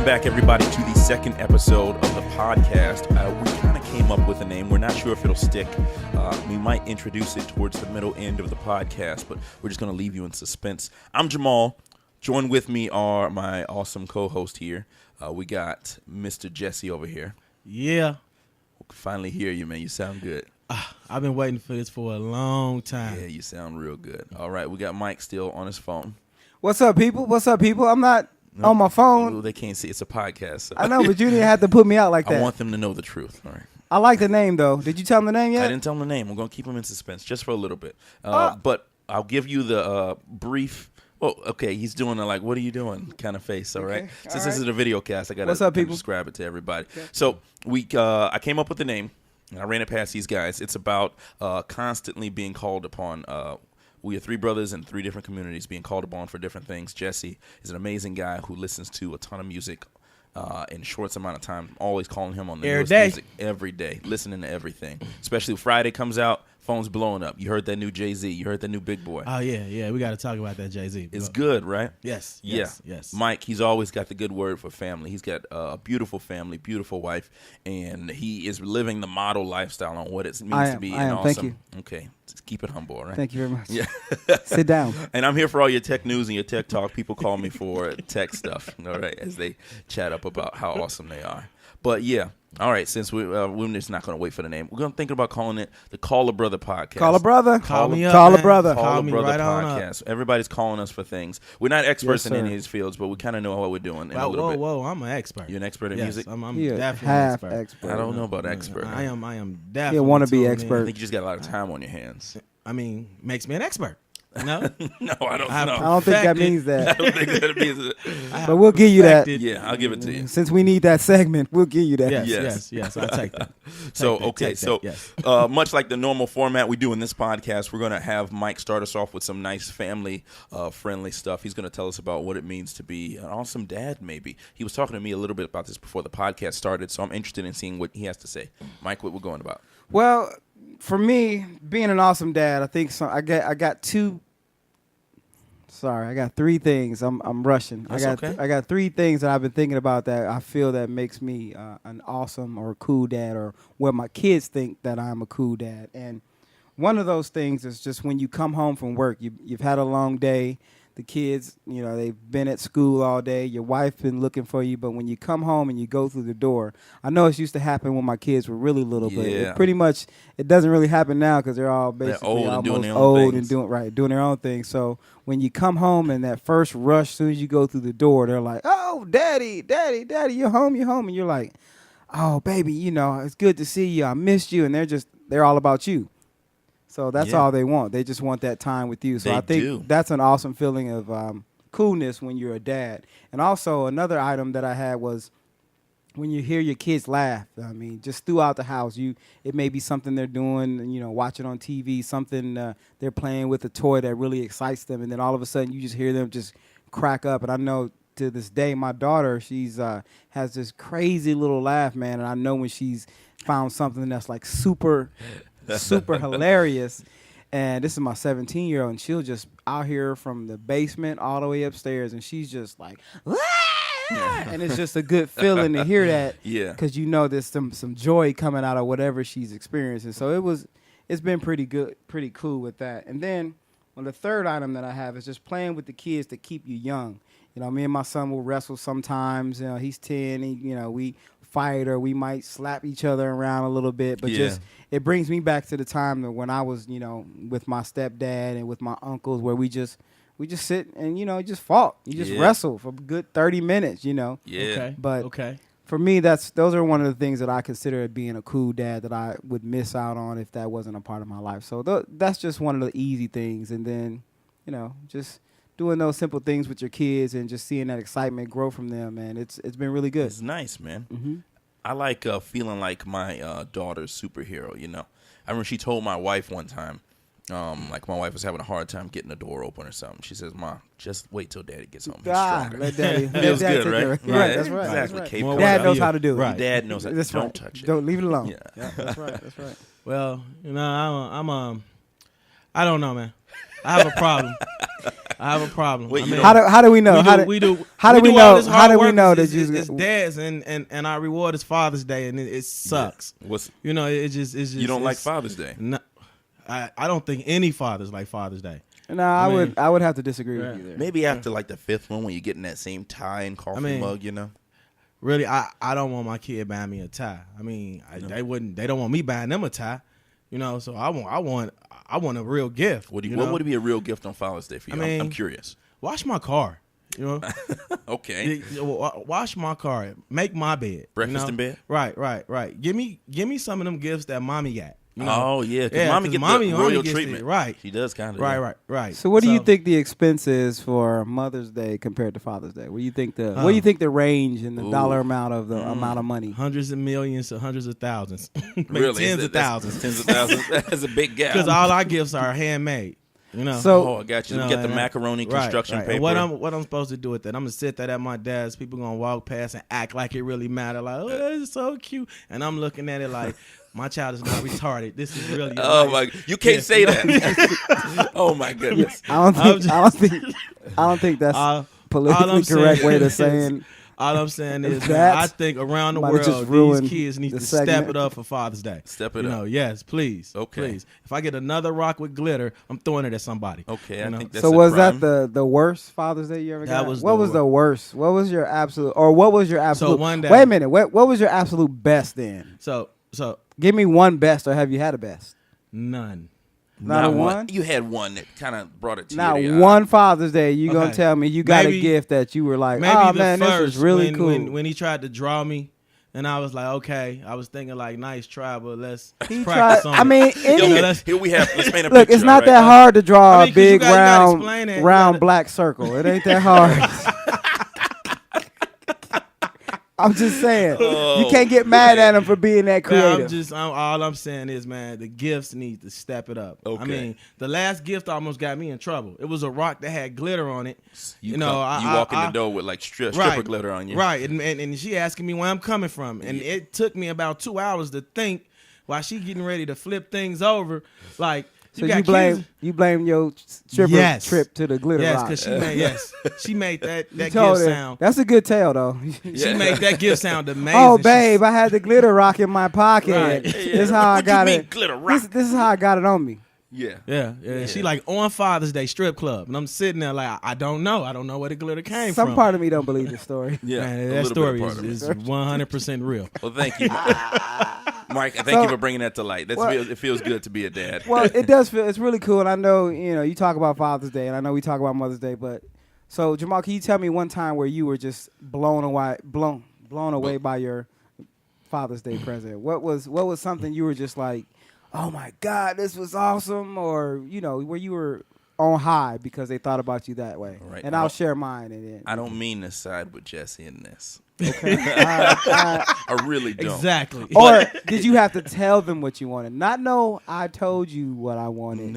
back, everybody, to the second episode of the podcast. We kind of came up with a name. We're not sure if it'll stick. We might introduce it towards the middle end of the podcast, but we're just going to leave you in suspense. I'm Jamal. Joined with me are my awesome co-host here. We got Mr. Jesse over here. Yeah. We can finally hear you, man. You sound good. I've been waiting for this for a long time. Yeah, you sound real good. All right, we got Mike still on his phone. What's up, people? I'm not on my phone. Well, they can't see. It's a podcast. So. I know, but you didn't have to put me out like that. I want them to know the truth. All right. I like the name, though. Did you tell them the name yet? I didn't tell them the name. I'm going to keep them in suspense just for a little bit. But I'll give you the brief. Oh, okay. He's doing a like, what are you doing kind of face. All right. Since this is a video cast, I got to describe it to everybody. Okay. So I came up with the name. And I ran it past these guys. It's about constantly being called upon. We are three brothers in three different communities being called upon for different things. Jesse is an amazing guy who listens to a ton of music in a short amount of time. I'm always calling him on the newest music every day, listening to everything. Especially when Friday comes out, phone's blowing up. You heard that new Jay-Z. You heard that new Big Boy. Oh, yeah. We got to talk about that Jay-Z. It's good, right? Yes. Mike, he's always got the good word for family. He's got a beautiful family, beautiful wife, and he is living the model lifestyle on what it means to be an awesome. Thank you. Okay. Just keep it humble, all right? Thank you very much. Yeah. Sit down. And I'm here for all your tech news and your tech talk. People call me for tech stuff, all right, as they chat up about how awesome they are. But, yeah. All right, since we're just not going to wait for the name, we're going to think about calling it the Call a Brother Podcast. Call a brother. Call me up, Call a brother. Call a me Brother right Podcast. Everybody's calling us for things. We're not experts in sir. any of these fields, but we kind of know what we're doing. Whoa, I'm an expert. You're an expert in yes, music? I'm Yeah, definitely half an expert. I don't know about expert. I am definitely. You want to be tuned expert. I think you just got a lot of time on your hands. I mean, makes me an expert. No, No, I don't know. I don't think that means I that. don't think that means But we'll give you that. Yeah, I'll give it to you. Since we need that segment, we'll give you that. Yes. I'll take that. Much like the normal format we do in this podcast, we're going to have Mike start us off with some nice family-friendly stuff. He's going to tell us about what it means to be an awesome dad, maybe. He was talking to me a little bit about this before the podcast started, so I'm interested in seeing what he has to say. Mike, what we're going about? Well, for me, being an awesome dad, I think I got three things. I'm rushing. I got three things that I've been thinking about that I feel that makes me an awesome or a cool dad, or what my kids think that I'm a cool dad. And one of those things is just when you come home from work, you've had a long day. The kids, they've been at school all day. Your wife been looking for you, but when you come home and you go through the door, I know it used to happen when my kids were really little, but it doesn't really happen now because they're all basically almost old and doing their own thing. So when you come home and that first rush, as soon as you go through the door, they're like, "Oh, daddy, you're home," and you're like, "Oh, baby, it's good to see you. I missed you," and they're all about you. So that's all they want. They just want that time with you. So I think that's an awesome feeling of coolness when you're a dad. And also another item that I had was when you hear your kids laugh. I mean, just throughout the house, it may be something they're doing, watching on TV, something they're playing with, a toy that really excites them, and then all of a sudden you just hear them just crack up. And I know to this day, my daughter, she's has this crazy little laugh, man, and I know when she's found something that's like super hilarious. And this is my 17-year-old, and she'll just out here from the basement all the way upstairs, and she's just like, and it's just a good feeling to hear that, because there's some joy coming out of whatever she's experiencing. So it's been pretty good, pretty cool with that. And then the third item that I have is just playing with the kids to keep you young. Me and my son will wrestle sometimes. He's 10. We fight, or we might slap each other around a little bit, but it brings me back to the time when I was, with my stepdad and with my uncles, where we just sit and just fought. You just wrestle for a good 30 minutes. Yeah. Okay. But for me, those are one of the things that I consider being a cool dad that I would miss out on if that wasn't a part of my life. So that's just one of the easy things, and then just doing those simple things with your kids and just seeing that excitement grow from them, man, it's been really good. It's nice, man. Mm-hmm. I like feeling like my daughter's superhero, I remember she told my wife one time, like my wife was having a hard time getting the door open or something. She says, "Ma, just wait till Daddy gets home. He's stronger." Let Daddy. Feels good, right? Right, that's right. Exactly. That's right. Dad knows how to do it. Right. Dad knows how to don't touch it. Don't leave it alone. Yeah. That's right. That's right. Well, I don't know, man. I have a problem. I have a problem. Wait, I mean, how do we know? How do we know? How do we know that it's dad's and our reward is Father's Day, and it sucks. Yeah. It's just you don't like Father's Day? No, I don't think any fathers like Father's Day. No, I would have to disagree with you there. Maybe after like the 5th one when you're getting that same tie and coffee mug, you know. Really, I don't want my kid buying me a tie. I mean, they don't want me buying them a tie. You know, so I want a real gift. What would be a real gift on Father's Day for you? I mean, I'm curious. Wash my car. You know. Okay. Wash my car. Make my bed. Breakfast in bed. Right. Give me some of them gifts that mommy got. You know? Oh yeah, because mommy gets the royal treatment. Right. She does kind of. Right. So what do you think the expense is for Mother's Day compared to Father's Day? What do you think the range and the dollar amount of the amount of money? Hundreds of millions to hundreds of thousands. Really? Tens of thousands. Tens of thousands. That's a big gap. Because all our gifts are handmade. You know. So I got you. Get the macaroni construction paper. And what I'm supposed to do with that? I'm gonna sit that at my desk. People gonna walk past and act like it really matter. Like, oh, that is so cute. And I'm looking at it like, my child is not retarded. This is really. Oh my! You can't say that. Oh my goodness! I don't think that's politically correct way to saying. All I'm saying is, man, I think around the world, these kids need to step it up for Father's Day. Step it up. Yes, please. Okay. Please. If I get another rock with glitter, I'm throwing it at somebody. Okay, I think that's so. Was that the worst Father's Day you ever got? What was the worst? What was your absolute? So one day. Wait a minute. What was your absolute best then? So give me one best, or have you had a best? None. Not one? You had one that kind of brought it to you. Not one Father's Day. You gonna tell me you got a gift that you were like, oh man, this is really cool. When he tried to draw me, and I was like, okay. I was thinking like, nice try, but let's practice on it. I mean, here we have. Let's paint a look, picture, it's not that hard to draw a big round black circle. It ain't that hard. I'm just saying, you can't get mad at him for being that creative. All I'm saying is, man, the gifts need to step it up. Okay. I mean, the last gift almost got me in trouble. It was a rock that had glitter on it. You walk in the door with like stripper glitter on you. Right, and she asking me where I'm coming from. And it took me about 2 hours to think while she getting ready to flip things over. Like, so you blame your stripper trip to the glitter rock. Because she made that gift sound. That's a good tale though. She made that gift sound amazing. Oh babe, I had the glitter rock in my pocket. Right. This is how I got it. Glitter rock? This is how I got it on me. Yeah. She like on Father's Day strip club, and I'm sitting there like I don't know where the glitter came from. Some part of me don't believe the story. Man, that story is 100% real. Well, thank you, Mike. Thank you for bringing that to light. It feels good to be a dad. Well, it does feel. It's really cool, and I know you talk about Father's Day, and I know we talk about Mother's Day, but so Jamal, can you tell me one time where you were just blown away by your Father's Day present? What was something you were just like, oh my God, this was awesome, or where you were on high because they thought about you that way. Right. And I'll share mine. And I don't mean to side with Jesse in this. Okay. I really don't. Exactly. Or did you have to tell them what you wanted? Not know I told you what I wanted.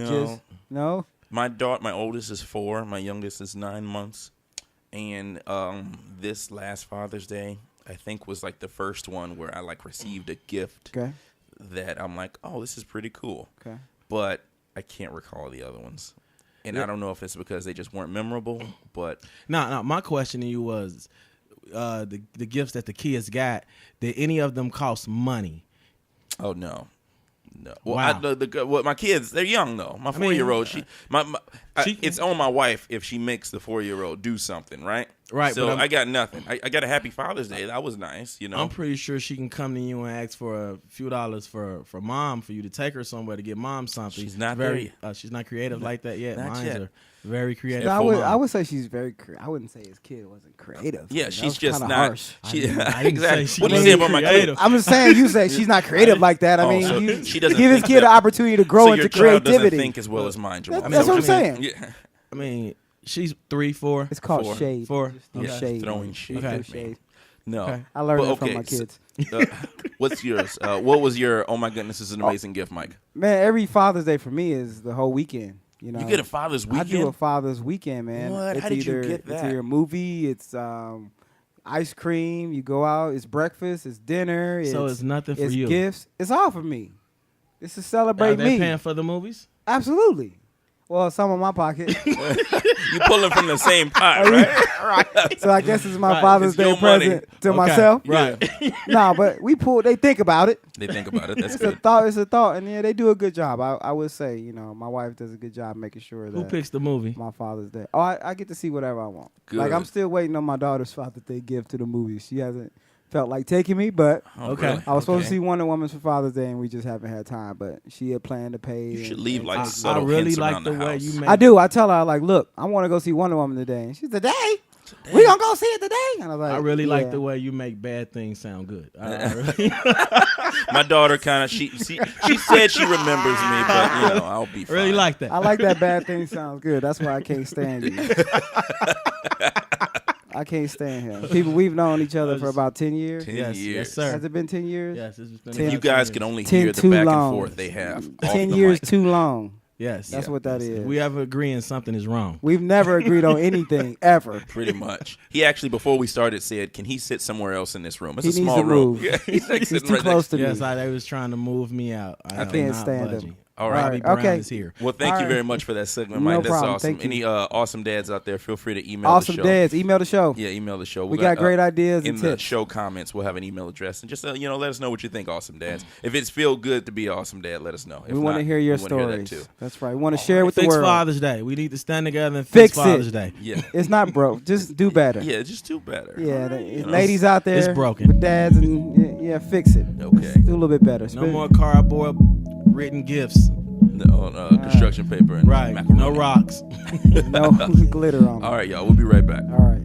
No. My oldest is 4. My youngest is 9 months. And this last Father's Day, I think was like the first one where I like received a gift. Okay. That I'm like, oh, this is pretty cool. Okay. But I can't recall the other ones. And I don't know if it's because they just weren't memorable, but... No, my question to you was, the gifts that the kids got, did any of them cost money? Oh, no. Well, wow. My kids, they're young, though. My 4-year-old, it's on my wife if she makes the 4-year-old do something, right? Right. So I got nothing. I got a happy Father's Day. That was nice, I'm pretty sure she can come to you and ask for a few dollars for mom, for you to take her somewhere to get mom something. She's not she's not creative like that yet. Not Mine yet. are very creative. I would say she's very creative. I wouldn't say his kid wasn't creative. Yeah, she's just not. Harsh. Exactly. What do you say about my kid? I'm just saying you say she's not creative like that. I mean, she doesn't give his kid an opportunity to grow into creativity. Your child doesn't think as well as mine, Jamal. That's what I'm saying. Yeah. I mean, she's 3, 4. It's called shade. 4. Shade. Throwing shade at me. No. Okay. I learned that from my kids. What's yours? What was your, oh my goodness, this is an amazing gift, Mike? Man, every Father's Day for me is the whole weekend. You get a Father's weekend? I do a Father's weekend, man. What? How did you get that? It's either a movie, it's ice cream, you go out, it's breakfast, it's dinner. So it's nothing for you. It's gifts. It's all for me. It's to celebrate me. Are they paying for the movies? Absolutely. Well, some in my pocket. You pulling from the same pot, right? Right. So I guess it's my Father's Day present to myself. Right. Nah, but they think about it. They think about it. That's It's good. it's a thought. And yeah, they do a good job. I would say, you know, my wife does a good job making sure that. Who picks the movie? My Father's Day. Oh, I get to see whatever I want. Good. Like, I'm still waiting on my daughter's Father's Day gift to the movies. She hasn't felt like taking me, but Okay. I was supposed to see Wonder Woman for Father's Day, and we just haven't had time. But she had planned to pay. You should leave like I subtle really hints like around the the way house. you make. I do. I tell her, like, look, I want to go see Wonder Woman today. And she's today? We gonna go see it today? And I was like, I really like yeah. the way you make bad things sound good. I really, My daughter kind of she said she remembers me, but I'll be fine. really like that. I like that bad thing sounds good. That's why I can't stand you. I can't stand him. People, we've known each other for about 10 years. 10 Yes, years. yes, sir. Has it been 10 years? Yes, it's been. If you about guys 10 can years. only 10 hear the too back long. and forth they have. 10 off the years mic. too long. Yes, That's what that is. We ever agreeing something is wrong. We've never agreed on anything, ever. Pretty much. He actually, before we started, said, "Can he sit somewhere else in this room? It's He a needs small to room." move. Yeah, he's like He's sitting too right close next to Yes, me. they was trying to move me out. I can't not stand budging. him. All right. Bobby Brown Okay. is here. Well, thank All you right. very much for that segment, No Mike. That's problem. awesome. Thank you. Any awesome dads out there, feel free to email Awesome the show. dads, email the show. Yeah, email the show. We got great ideas in and the tips. show comments. We'll have an email address and just let us know what you think. Awesome dads. If it's feel good to be awesome dad, let us know. If We want to not, hear your we wanna hear stories. that too. That's right. We want to share with the Fix world. Father's Day. We need to stand together and fix Fix it. Father's Day. Yeah, It's not broke. Just do better. yeah, just do better. Yeah, All right, you know. ladies out there, It's broken. with dads, and yeah, fix it. Okay. Do a little bit better. No more cardboard written gifts. On construction paper and Right. macaroni. No rocks. No glitter on them. All right, y'all. We'll be right back. All right.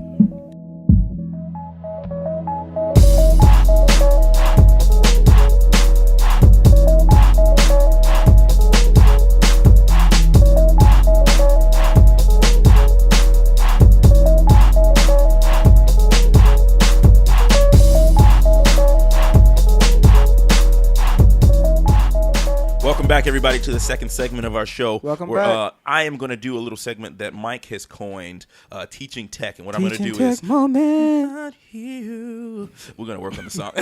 Welcome back, everybody, to the second segment of our show. Welcome where, back. I am going to do a little segment that Mike has coined, Teaching Tech. And what I'm going to Teaching do tech is... moment. Not you. We're going to work on the song.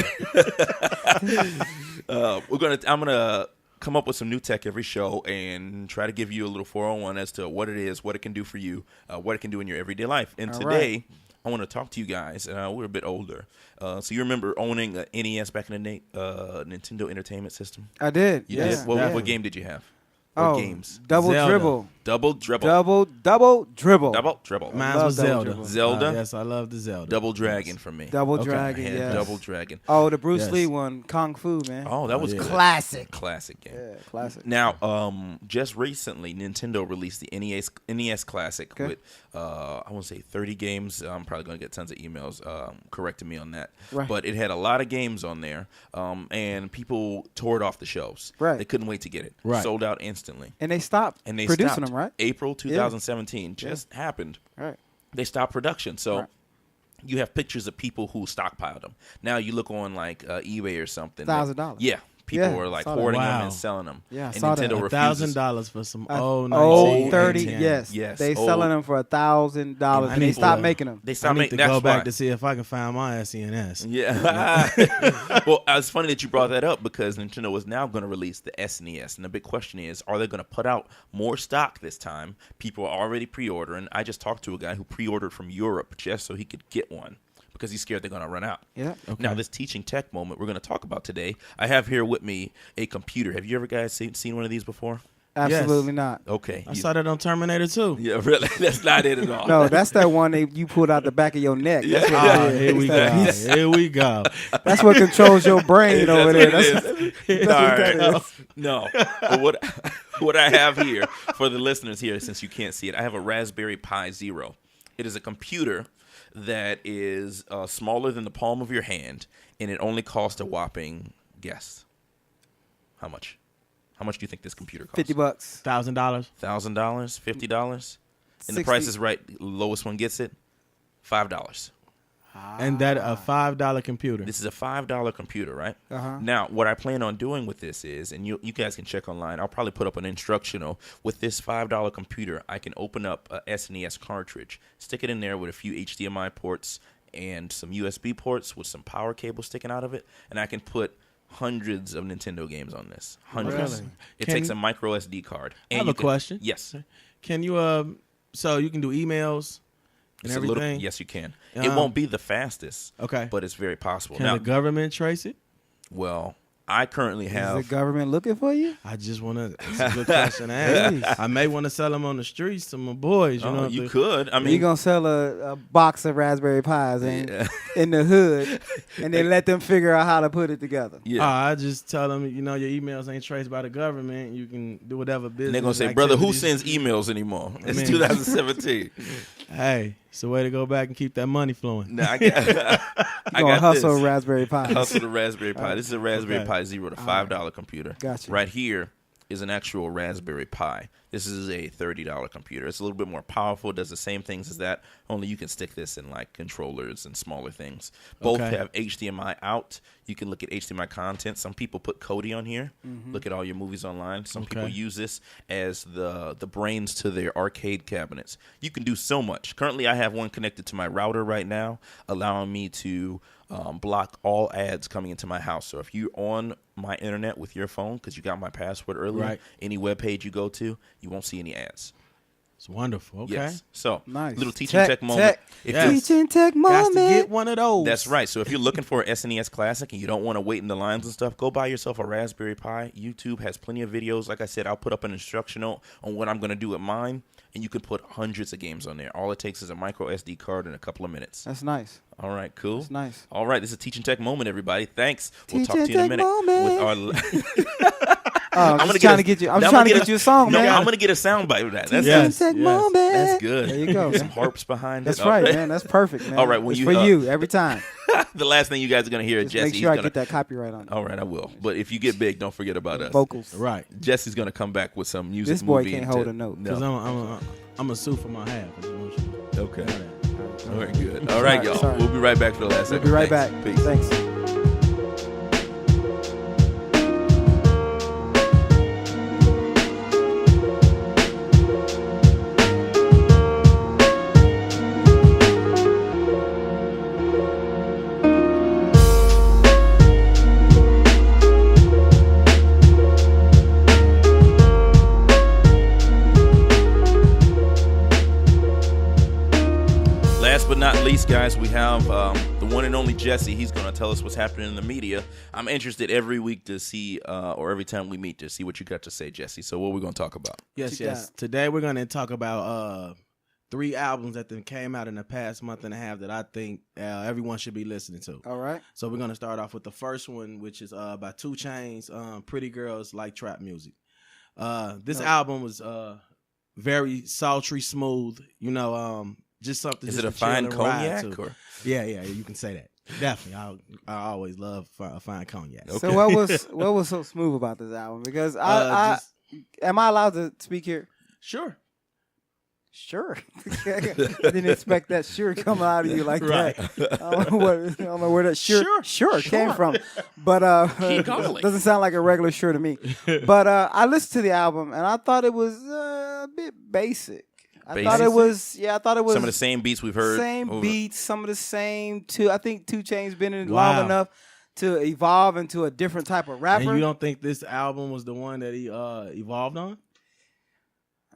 I'm going to come up with some new tech every show and try to give you a little 401 as to what it is, what it can do for you, what it can do in your everyday life. And All today... right. I want to talk to you guys. We're a bit older. So you remember owning an NES back in the day, Nintendo Entertainment System? I did. You yeah. did? What game did you have? What games? Double Zelda. dribble. Double dribble. Double dribble. Double dribble. Mine love was Double Zelda. Dribble. Zelda? Yes, I love the Zelda. Double Dragon for me. Double Okay. I dragon. had Yes. Double Dragon. Oh, the Bruce Yes. Lee one, Kung Fu, man. Oh, that was yeah. good. Classic. Classic game. Yeah, classic. Now, just recently, Nintendo released the NES Classic Okay. with, I want to say 30 games. I'm probably going to get tons of emails correcting me on that. Right. But it had a lot of games on there, and people tore it off the shelves. Right. They couldn't wait to get it. Right. Sold out instantly. And they stopped And they producing stopped. them, right? April 2017 just happened. Right. They stopped production. So Right. you have pictures of people who stockpiled them. Now you look on like eBay or something. $1,000. Yeah. People Yeah, are like saw that. hoarding them Wow. and selling them. Yeah, I and saw that. Nintendo refuses. $1,000 for some Old 1930. 30, yes. Yes, They old. selling them for $1,000, and they people- stopped making them. They I stopped need making. to go That's back why. to see if I can find my SNES. Yeah. Well, it's funny that you brought that up because Nintendo is now going to release the SNES. And the big question is, are they going to put out more stock this time? People are already pre-ordering. I just talked to a guy who pre-ordered from Europe just so he could get one because he's scared they're going to run out. Yeah. Now, this teaching tech moment we're going to talk about today, I have here with me a computer. Have you ever guys seen one of these before? Absolutely not. Okay. I saw that on Terminator 2. Yeah, really? That's not it at all. No, that's that one you pulled out the back of your neck. That's what Ah, it is. here we go. That's that- Here we go. That's what controls your brain over there. That's That's, what it that's is. what All that right. is. No. But what I have here for the listeners here, since you can't see it, I have a Raspberry Pi Zero. It is a computer that is smaller than the palm of your hand, and it only costs a whopping, guess, how much? How much do you think this computer costs? $50. $1,000. $1,000? $50? And the 60. price is right. Lowest one gets it. $5. And that a $5 computer. This is a $5 computer, right? Uh-huh. Now, what I plan on doing with this is, and you guys can check online, I'll probably put up an instructional. With this $5 computer, I can open up a SNES cartridge, stick it in there with a few HDMI ports and some USB ports with some power cable sticking out of it, and I can put hundreds of Nintendo games on this. Hundreds. Really? It Can- takes a micro SD card. And I have you a question. Yes. Can you so you can do emails and everything? Yes, you can. It won't be the fastest. Okay. But it's very possible. Can the government trace it? Well, I currently have. Is the government looking for you? I just want to. It's a good question to ask. I may want to sell them on the streets to my boys. You could. I mean, you're gonna sell a box of raspberry pies in the hood, and then let them figure out how to put it together. Yeah. I just tell them, your emails ain't traced by the government. You can do whatever business. And they're gonna say, brother, who sends emails anymore? It's 2017. Hey, it's a way to go back and keep that money flowing. I got hustle raspberry pie. Hustle the raspberry Pi. This is a Raspberry Pi Zero, the $5 computer. Gotcha. Right here is an actual Raspberry Pi. This is a $30 computer. It's a little bit more powerful. It does the same things as that, only you can stick this in like controllers and smaller things. Both have HDMI out. You can look at HDMI content. Some people put Kodi on here. Look at all your movies online. Some people use this as the brains to their arcade cabinets. You can do so much. Currently, I have one connected to my router right now, allowing me to block all ads coming into my house. So if you're on my internet with your phone, because you got my password earlier, any web page you go to, you won't see any ads. It's wonderful. Okay. Yes. So, nice. Little teaching tech moment. Teaching tech moment. Got to get one of those. That's right. So if you're looking for an SNES Classic and you don't want to wait in the lines and stuff, go buy yourself a Raspberry Pi. YouTube has plenty of videos. Like I said, I'll put up an instructional on what I'm going to do with mine, and you can put hundreds of games on there. All it takes is a micro SD card and a couple of minutes. That's nice. All right, cool. That's nice. All right, this is a teaching tech moment, everybody. Thanks. We'll Teaching talk to you in a minute moment. with our. I'm just trying to get you. I'm trying to get you a song, man. I'm gonna get a sound bite with that. That's moment. That's good. There you go. Some harps behind That's it. right, man. That's perfect, man. All right, it's for you every time. The last thing you guys are gonna hear is Jesse. Make sure I get that copyright on it. All right, I will. But if you get big, don't forget about us. Vocals. Right. Jesse's gonna come back with some music. This boy can't hold a note. Because I'm a sue for my half. Okay. All right, good. All right, y'all. Sorry. We'll be right back for the last segment. We'll be right back. Peace. Thanks. Last but not least, guys, we have the one and only Jesse. He's going to tell us what's happening in the media. I'm interested every week to see, or every time we meet, to see what you got to say, Jesse. So what are we going to talk about? Yes. Today we're going to talk about 3 albums that came out in the past month and a half that I think everyone should be listening to. All right. So we're going to start off with the first one, which is by 2 Chainz, Pretty Girls Like Trap Music. This album was very sultry, smooth, just something. Is just it a fine cognac? Yeah, you can say that. Definitely, I always love a fine cognac. Okay. So what was so smooth about this album? Because am I allowed to speak here? Sure. I didn't expect that sure coming out of you like right. that. I don't know where that sure came from. But doesn't sound like a regular sure to me. But I listened to the album and I thought it was a bit basic. I thought it was some of the same beats we've heard. Beats, some of the same I think 2 Chainz been in it long enough to evolve into a different type of rapper. And you don't think this album was the one that he evolved on?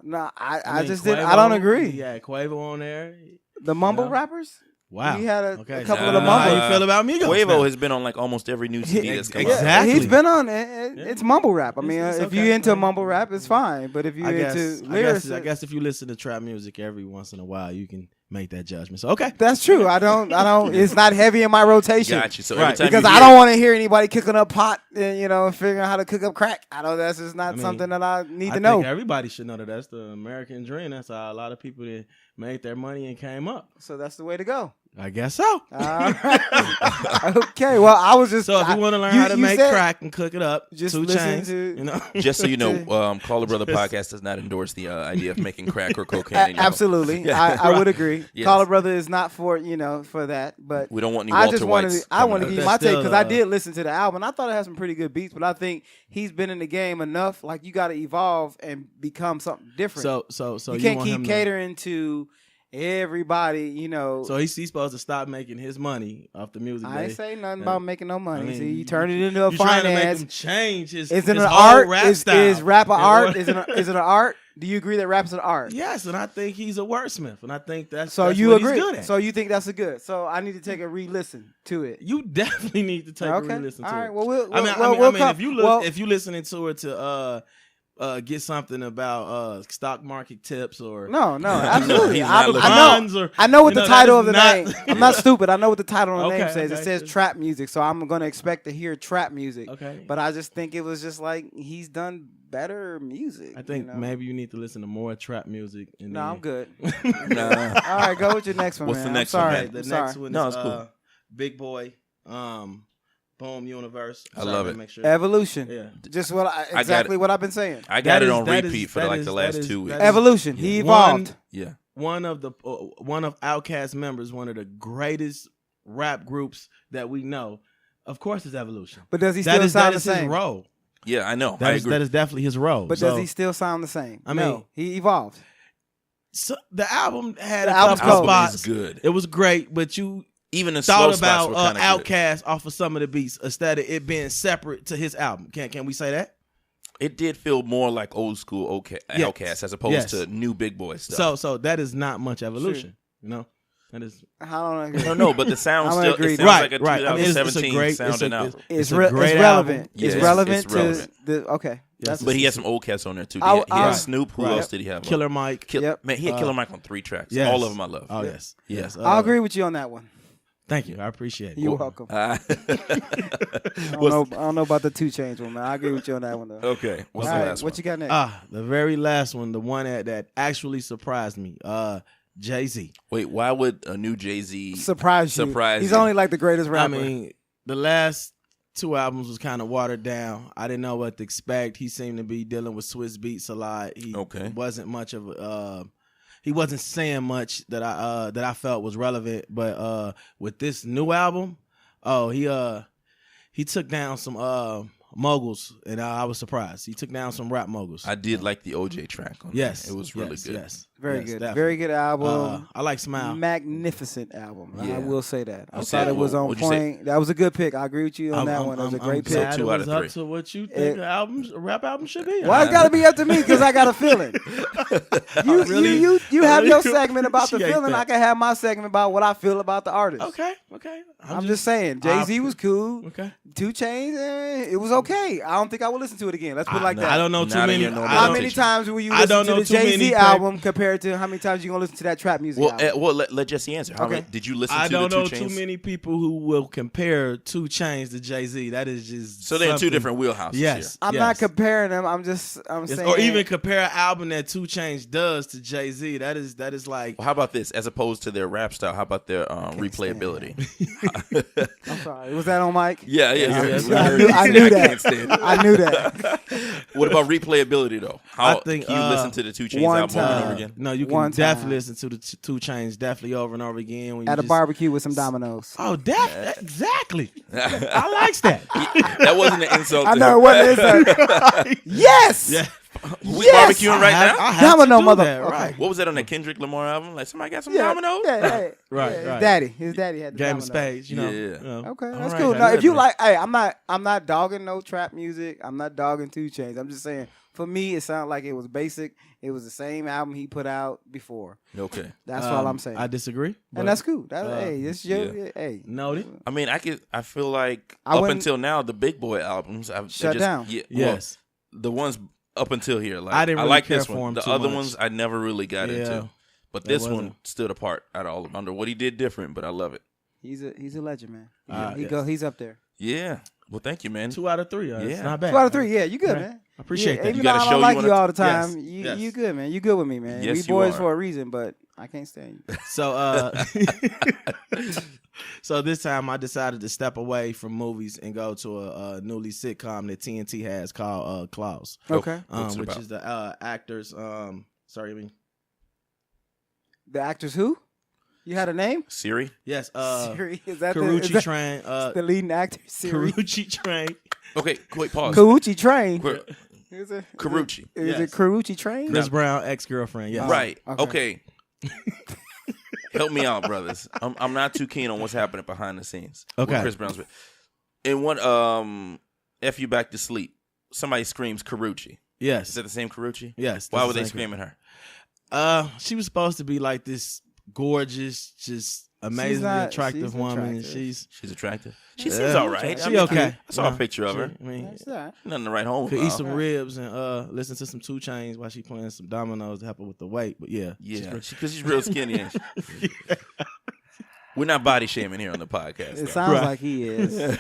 No, I just didn't. I don't agree. Yeah, Quavo on there. The mumble rappers. Wow. He had a couple of the mumble. How you feel about Migos? Quavo has been on like almost every new CD that's come out. Exactly. He's been on it. It's mumble rap. I mean, if you're into mumble rap, it's fine. But if you're into lyrics, I guess if you listen to trap music every once in a while, you can make that judgment. So okay, that's true. I don't. It's not heavy in my rotation. Gotcha. So every time because I don't want to hear anybody cooking up pot and figuring out how to cook up crack. That's just not something that I need to know. I think everybody should know that that's the American dream. That's how a lot of people that made their money and came up. So that's the way to go. I guess so. Okay. Well, I was just so if you want to learn how to make crack and cook it up, just 2 listen Chainz, Just so you know, Call a Brother podcast does not endorse the idea of making crack or cocaine. Absolutely, I would agree. Yes. Call a Brother is not for for that, but we don't want any Walter Whites. I want to give you my take because I did listen to the album. I thought it had some pretty good beats, but I think he's been in the game enough. Like you got to evolve and become something different. So you can't keep catering to everybody, So he's supposed to stop making his money off the music. I ain't say nothing about making no money. See, you turn it into a finance. Trying to make him change his. Is it his an whole art? Rap is style. rap an art? Is it an art? Do you agree that rap is an art? Yes, and I think he's a wordsmith, and I think that's so. That's You what agree? He's good at. So you think that's a good? So I need to take a re-listen to it. You definitely need to take a re-listen to it. All right. Well, if you listening to it to get something about stock market tips or no, absolutely. I know what the title of the name. I'm not stupid. I know what the title of the name says. It says trap music, so I'm gonna expect to hear trap music. Okay. But I just think it was just like he's done better music. I think maybe you need to listen to more trap music. No, I'm good. Nah. All right, go with your next one. What's man. the next one? one? The next one is cool. Big Boy. Boom Universe. I love it. Make sure. Evolution. Yeah. Just what I've been saying. I got it on repeat for like the last 2 weeks. Evolution. He evolved. One of Outkast's members, one of the greatest rap groups that we know. Of course, it's Evolution. But does he still sound the same? That is his role. Yeah, I know. That is definitely his role. But does he still sound the same? No, he evolved. So the album had the a couple spots. Is good. It was great, but you even the thought slow about spots were Outkast off of some of the beats instead of it being separate to his album. Can we say that? It did feel more like old school Outkast as opposed to new Big Boy stuff. So that is not much evolution, you know. That is. I don't know, but the sound still it sounds like a 2017 sounding album. It's relevant. Yes, it's relevant it's relevant. to the okay. Yes, but he has some old cats on there too. He had Snoop. Who else did he have? Killer Mike. Man, he had Killer Mike on 3 tracks. Yes. All of them I love. Oh yes. I'll agree with you on that one. Thank you. I appreciate it. You're welcome. I don't know about the 2 Chainz one, man. I agree with you on that one though. Okay. What's the last one? What you got next? The very last one, the one that actually surprised me. Jay-Z. Wait, why would a new Jay-Z surprise you? He's only like the greatest rapper. I mean, the last 2 albums was kind of watered down. I didn't know what to expect. He seemed to be dealing with Swiss beats a lot. He wasn't much of he wasn't saying much that I felt was relevant. But with this new album, he took down some moguls, and I was surprised. He took down some rap moguls. I did like the OJ track on Yes. It was really good. Yes. Very good. Definitely. Very good album. I like Smile. Magnificent album. Yeah. I will say that. I thought it was on point. That was a good pick. I agree with you on that one. That was a great pick. I'm glad it was up to what you think a rap album should be. Well, it's got to be up to me because I got a feeling. You have your segment about the feeling. I can have my segment about what I feel about the artist. Okay. I'm just saying. Jay-Z was cool. Okay. 2 Chainz, it was okay. I don't think I will listen to it again. Let's put it like that. I don't know too many. How many times will you listen to the Jay-Z album compared to how many times you gonna listen to that trap music album? Well, let Jesse answer. Did you listen to the 2 Chainz? I don't know too many people who will compare 2 Chainz to Jay-Z. That is just so they're in 2 different wheelhouses. Yes, I'm not comparing them. I'm saying, or even compare an album that 2 Chainz does to Jay-Z. That is like. Well, how about this? As opposed to their rap style, how about their replayability? I'm sorry. Was that on mic? Yeah. I knew that. I knew that. What about replayability though? I think can you listen to the 2 Chainz album over and over again? No, you can definitely listen to the 2 Chainz definitely over and over again. When at a barbecue with some dominoes. Oh, exactly. I likes that. That wasn't an insult. I know it wasn't an insult. Yes. Yeah. We barbecuing right now? Domino mother. Right. What was that on the Kendrick Lamar album? Like somebody got some dominoes? Yeah, right. His daddy had the Game dominoes. of Spades, you know. Yeah. Okay, that's cool. Now, if you like, I'm not dogging no trap music. I'm not dogging 2 Chainz. I'm just saying, for me, it sounded like it was basic. It was the same album he put out before. Okay. That's all I'm saying. I disagree. And that's cool. It's your hey. Noted. I mean, I feel like up until now, the Big Boy albums I've shut down. Yes. The ones up until here, like I didn't really like care this for one. him The too other much. ones I never really got into. But this one stood apart out of all of them. Under what he did different, but I love it. He's a legend, man. He's up there. Yeah. Well, thank you, man. 2 out of 3. It's not bad. 2 out of 3. Yeah, you good, man. I appreciate that. Even though I don't like you all the time, Yes. you good, man. You good with me, man. Yes, we boys for a reason, but I can't stand you. So, so this time I decided to step away from movies and go to a newly sitcom that TNT has called Klaus. Okay. Which is the actors. The actors who? You had a name? Siri? Yes. Siri. Is that Karuchi Train. The leading actor, Siri. Karuchi Train. Okay, wait, pause. Karuchi Train. Is it Karuchi? Is it Karuchi Train? Chris Brown, ex-girlfriend. Yes. Right. Okay. Help me out, brothers. I'm not too keen on what's happening behind the scenes. Okay. With Chris Brown's. In one F You Back to Sleep, somebody screams Karuchi. Yes. Is that the same Karrueche? Yes. Why were they screaming her? She was supposed to be like this gorgeous, just amazingly attractive woman. She's attractive. She seems all right. She okay. I saw a picture of her. I mean, nothing to write home could about. eat some ribs and listen to some 2 Chainz while she playing some dominoes to help her with the weight. But yeah, because she's real skinny. We're not body shaming here on the podcast. It sounds like he is.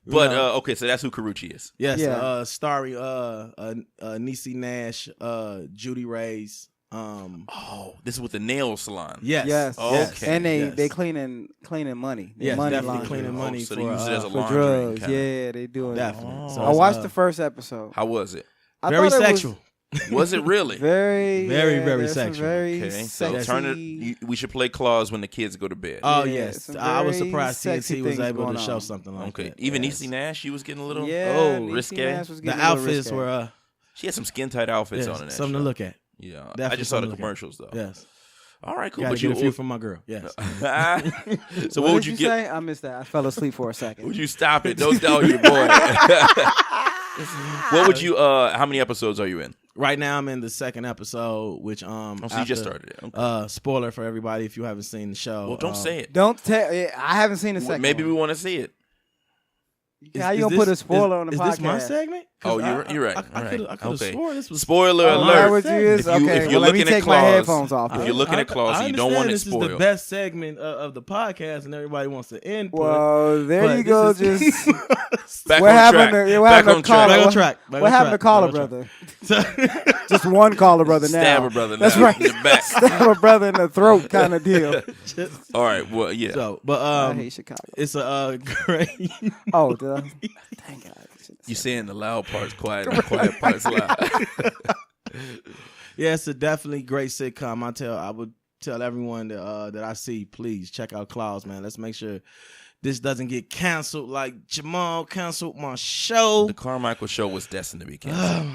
But okay, so that's who Karrueche is. Yes, starring Niecy Nash, Judy Reyes. This is with the nail salon. Yes. Okay. And they cleaning money. Money definitely cleaning money so for, they use it as a for laundry drugs. kinda. Yeah, they do it. Definitely. So I watched the first episode. How was it? Very sexual. Was it really? Very sexual. Very so sexy. turn it. We should play claws when the kids go to bed. Oh Yeah, yes, some I was very surprised sexy TNT was things able to going show on. something like Okay, that. even Yes. Niecy Nash, she was getting a little Niecy risque. Nash was The getting a little outfits risque. were She had some skin tight outfits on in that something show. to look at. Yeah, Definitely I just saw the something to look at. commercials though. Yes, All right, cool. gotta But get a few from my girl. Yes. So What would did you say? I missed that. I fell asleep for a second. Would you stop it? Don't tell your boy. What would you? How many episodes are you in? Right now, I'm in the 2nd episode, which So you just started it. Okay. Spoiler for everybody if you haven't seen the show. Well, don't say it. Don't tell. I haven't seen the second. Maybe we one. want to see it. How you gonna put a spoiler on the is podcast? Is this my segment? Oh, you're right. I could have sworn this was Spoiler Oh, alert. what you is? If you're let me looking at take my claws, headphones off. If you're looking at claws, you don't want it this spoiled. is the best segment of the podcast, and everybody wants to input. Well, there but you go. this Just Back what on happened? track. What happened to caller? Back on track. What happened to caller brother? Just one caller brother now. Stab a brother now. That's right. In the back. Stab a brother in the throat kind of deal. All right. Well, yeah. So, but I hate Chicago. it's a great. Oh, did I? Thank God. You saying the loud parts quiet and the quiet parts loud. Yeah, it's a definitely great sitcom. I would tell everyone that I see, please check out Claws, man. Let's make sure this doesn't get canceled like Jamal canceled my show. The Carmichael show was destined to be canceled.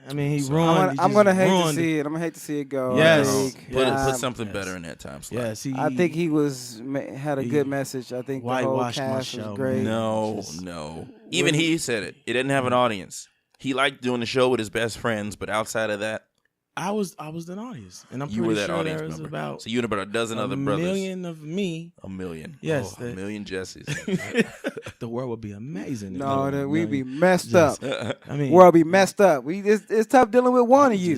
I mean, he ruined. I'm gonna hate to see it. I'm gonna hate to see it go. Yes. Put something better in that time slot. Yes, I think he had a good message. I think the whole whitewashed my cast show, was great. No. Even he said it. It didn't have an audience. He liked doing the show with his best friends, but outside of that, I was an audience, and I'm you pretty were that sure audience there was member. about So you and about a dozen other brothers. A million of me. A million. Yes, a million Jessies. The world would be amazing. No, that we'd be messed up. I mean, World be messed up. It's tough dealing with one of you.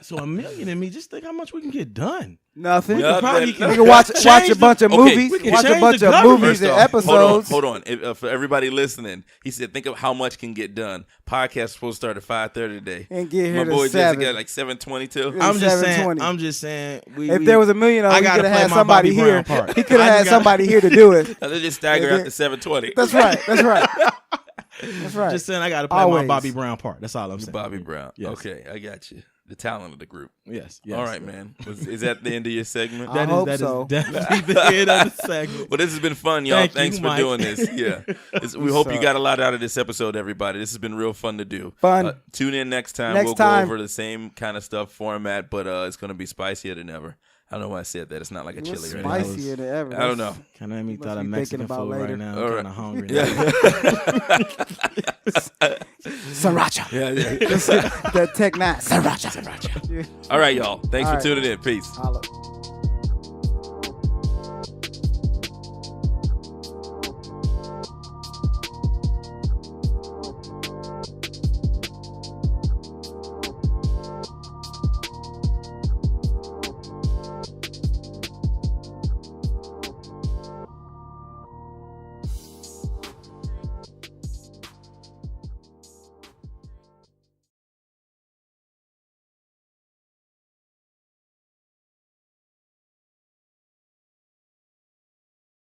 So a million in me. Just think how much we can get done. Nothing. We could probably We can watch a bunch of movies. we can Watch a change bunch the of government. movies and First off, episodes. Hold on. For everybody listening, he said, think of how much can get done. Podcast supposed to start at 5:30 today. And get here My boy to 7. Jesse got like 7:22. I'm just saying. 720. I'm just saying. If there was a million of them, he could have had somebody here. Part. He could have had somebody here to do it. They just stagger after 7:20. That's right. That's right. That's right. Just saying, I got to play my Bobby Brown part. That's all I'm saying. Bobby Brown. Yes. Okay, I got you. The talent of the group. Yes. All right, man. Is that the end of your segment? I hope so. That is definitely the end of the segment. Well, this has been fun, y'all. Thanks for Mike. doing this. Yeah. We hope you got a lot out of this episode, everybody. This has been real fun to do. Fun. Tune in next time. We'll go over the same kind of stuff format, but it's going to be spicier than ever. I don't know why I said that. It's not like a chili or anything. Spicier than ever. I don't know. Kind of made me thought of Mexican food later. right now. All I'm right. kind of hungry. Yeah. Sriracha. Yeah. That Tech 9. Sriracha. All right, y'all. Thanks All for right. tuning in. Peace. Holla.